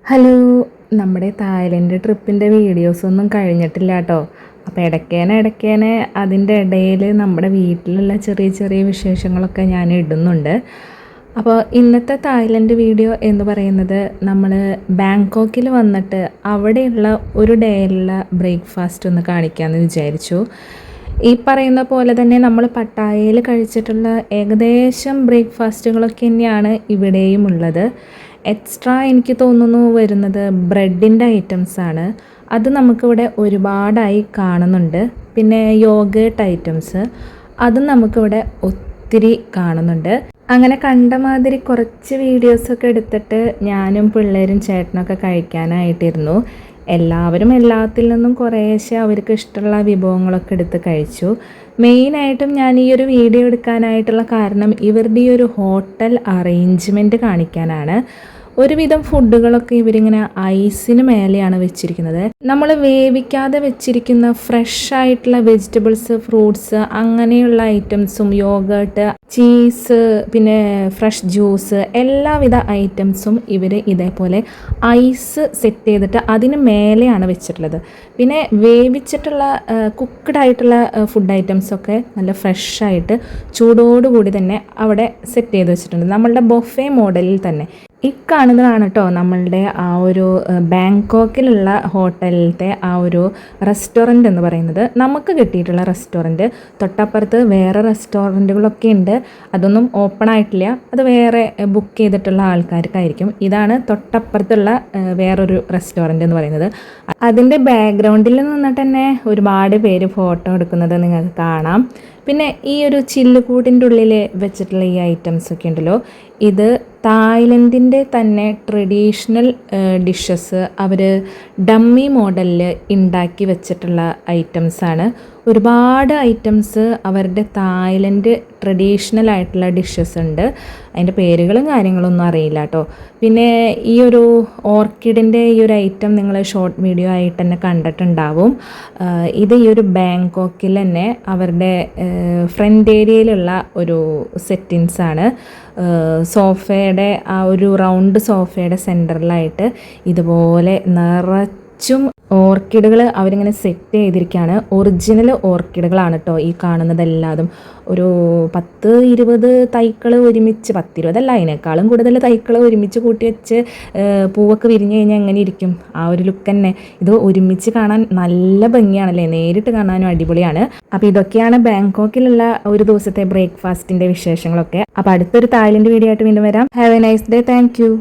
Hello, നമ്മുടെ Thailand ട്രിപ്പിൻ്റെ വീഡിയോസൊന്നും കഴിഞ്ഞിട്ടില്ല കേട്ടോ. അപ്പോൾ ഇടയ്ക്കേനെ അതിൻ്റെ ഇടയിൽ നമ്മുടെ വീട്ടിലുള്ള ചെറിയ ചെറിയ വിശേഷങ്ങളൊക്കെ ഞാൻ ഇടുന്നുണ്ട്. അപ്പോൾ ഇന്നത്തെ തായ്ലൻഡ് വീഡിയോ എന്ന് പറയുന്നത് നമ്മൾ ബാങ്കോക്കിൽ വന്നിട്ട് അവിടെയുള്ള ഒരു ഡേയിലുള്ള ബ്രേക്ക്ഫാസ്റ്റ് ഒന്ന് കാണിക്കാമെന്ന് വിചാരിച്ചു. ഈ പറയുന്ന പോലെ തന്നെ നമ്മൾ പട്ടായയിൽ കഴിച്ചിട്ടുള്ള ഏകദേശം ബ്രേക്ക്ഫാസ്റ്റുകളൊക്കെ തന്നെയാണ് ഇവിടെയും ഉള്ളത്. എക്സ്ട്രാ എനിക്ക് തോന്നുന്നു വരുന്നത് ബ്രെഡിൻ്റെ ഐറ്റംസാണ്. അത് നമുക്കിവിടെ ഒരുപാടായി കാണുന്നുണ്ട്. പിന്നെ യോഗേട്ട് ഐറ്റംസ് അതും നമുക്കിവിടെ ഒത്തിരി കാണുന്നുണ്ട്. അങ്ങനെ കണ്ട മാതിരി കുറച്ച് വീഡിയോസൊക്കെ എടുത്തിട്ട് ഞാനും പിള്ളേരും ചേട്ടനൊക്കെ കഴിക്കാനായിട്ടിരുന്നു. എല്ലാവരും എല്ലാത്തിൽ നിന്നും കുറേശ്ശെ അവർക്ക് ഇഷ്ടമുള്ള വിഭവങ്ങളൊക്കെ എടുത്ത് കഴിച്ചു. മെയിനായിട്ടും ഞാൻ ഈ ഒരു വീഡിയോ എടുക്കാനായിട്ടുള്ള കാരണം ഇവരുടെ ഈ ഒരു ഹോട്ടൽ അറേഞ്ച്മെൻറ്റ് കാണിക്കാനാണ്. ഒരുവിധം ഫുഡുകളൊക്കെ ഇവരിങ്ങനെ ഐസിന് മേലെയാണ് വെച്ചിരിക്കുന്നത്. നമ്മൾ വേവിക്കാതെ വെച്ചിരിക്കുന്ന ഫ്രഷ് ആയിട്ടുള്ള വെജിറ്റബിൾസ്, ഫ്രൂട്ട്സ് അങ്ങനെയുള്ള ഐറ്റംസും യോഗേട്ട്, ചീസ്, പിന്നെ ഫ്രഷ് ജ്യൂസ് എല്ലാവിധ ഐറ്റംസും ഇവർ ഇതേപോലെ ഐസ് സെറ്റ് ചെയ്തിട്ട് അതിന് മേലെയാണ് വെച്ചിട്ടുള്ളത്. പിന്നെ വേവിച്ചിട്ടുള്ള കുക്ക്ഡ് ആയിട്ടുള്ള ഫുഡ് ഐറ്റംസൊക്കെ നല്ല ഫ്രഷായിട്ട് ചൂടോടുകൂടി തന്നെ അവിടെ സെറ്റ് ചെയ്ത് വെച്ചിട്ടുണ്ട്, നമ്മളുടെ ബൊഫേ മോഡലിൽ തന്നെ. ഈ കാണുന്നതാണ് കേട്ടോ നമ്മളുടെ ആ ഒരു ബാങ്കോക്കിലുള്ള ഹോട്ടലിലത്തെ ആ ഒരു റെസ്റ്റോറൻറ്റ് എന്ന് പറയുന്നത്. നമുക്ക് കിട്ടിയിട്ടുള്ള റെസ്റ്റോറൻറ്റ്. തൊട്ടപ്പുറത്ത് വേറെ റെസ്റ്റോറൻറ്റുകളൊക്കെ ഉണ്ട്, അതൊന്നും ഓപ്പൺ ആയിട്ടില്ല, അത് വേറെ ബുക്ക് ചെയ്തിട്ടുള്ള ആൾക്കാർക്കായിരിക്കും. ഇതാണ് തൊട്ടപ്പുറത്തുള്ള വേറൊരു റെസ്റ്റോറൻറ്റ് എന്ന് പറയുന്നത്. അതിൻ്റെ ബാക്ക്ഗ്രൗണ്ടിൽ നിന്നിട്ട് തന്നെ ഒരുപാട് പേര് ഫോട്ടോ എടുക്കുന്നത് നിങ്ങൾക്ക് കാണാം. പിന്നെ ഈ ഒരു ചില്ലുകൂടിൻ്റെ ഉള്ളിൽ വെച്ചിട്ടുള്ള ഈ ഐറ്റംസ് ഒക്കെ ഉണ്ടല്ലോ, ഇത് തായ്ലൻഡിൻ്റെ തന്നെ ട്രഡീഷണൽ ഡിഷസ് അവർ ഡമ്മി മോഡലിൽ ഉണ്ടാക്കി വെച്ചിട്ടുള്ള ഐറ്റംസാണ്. ഒരുപാട് ഐറ്റംസ് അവരുടെ തായ്ലൻഡ് ട്രഡീഷണൽ ആയിട്ടുള്ള ഡിഷസ് ഉണ്ട്. അതിൻ്റെ പേരുകളും കാര്യങ്ങളൊന്നും അറിയില്ല കേട്ടോ. പിന്നെ ഈ ഒരു ഓർക്കിഡിൻ്റെ ഈ ഒരു ഐറ്റം നിങ്ങൾ ഷോർട്ട് വീഡിയോ ആയിട്ട് തന്നെ കണ്ടിട്ടുണ്ടാവും. ഇത് ഈ ഒരു ബാങ്കോക്കിൽ തന്നെ അവരുടെ ഫ്രണ്ട് ഏരിയയിലുള്ള ഒരു സെറ്റിങ്സാണ്. സോഫയുടെ ആ ഒരു റൗണ്ട് സോഫയുടെ സെൻറ്ററിലായിട്ട് ഇതുപോലെ നിറച്ചും ഓർക്കിഡുകൾ അവരിങ്ങനെ സെറ്റ് ചെയ്തിരിക്കുകയാണ്. ഒറിജിനൽ ഓർക്കിഡുകളാണ് കേട്ടോ ഈ കാണുന്നതെല്ലാതും. ഒരു 10-20 തൈക്കൾ ഒരുമിച്ച്, 10-20 അല്ല അതിനേക്കാളും കൂടുതൽ തൈക്കൾ ഒരുമിച്ച് കൂട്ടി വെച്ച് പൂവൊക്കെ വിരിഞ്ഞ് കഴിഞ്ഞാൽ എങ്ങനെ ഇരിക്കും, ആ ഒരു ലുക്ക് തന്നെ. ഇത് ഒരുമിച്ച് കാണാൻ നല്ല ഭംഗിയാണല്ലേ, നേരിട്ട് കാണാനും അടിപൊളിയാണ്. അപ്പോൾ ഇതൊക്കെയാണ് ബാങ്കോക്കിലുള്ള ഒരു ദിവസത്തെ ബ്രേക്ക്ഫാസ്റ്റിൻ്റെ വിശേഷങ്ങളൊക്കെ. അപ്പോൾ അടുത്തൊരു തായ്ലൻഡ് വീഡിയോ ആയിട്ട് വീണ്ടും വരാം. Have A nice day. Thank you.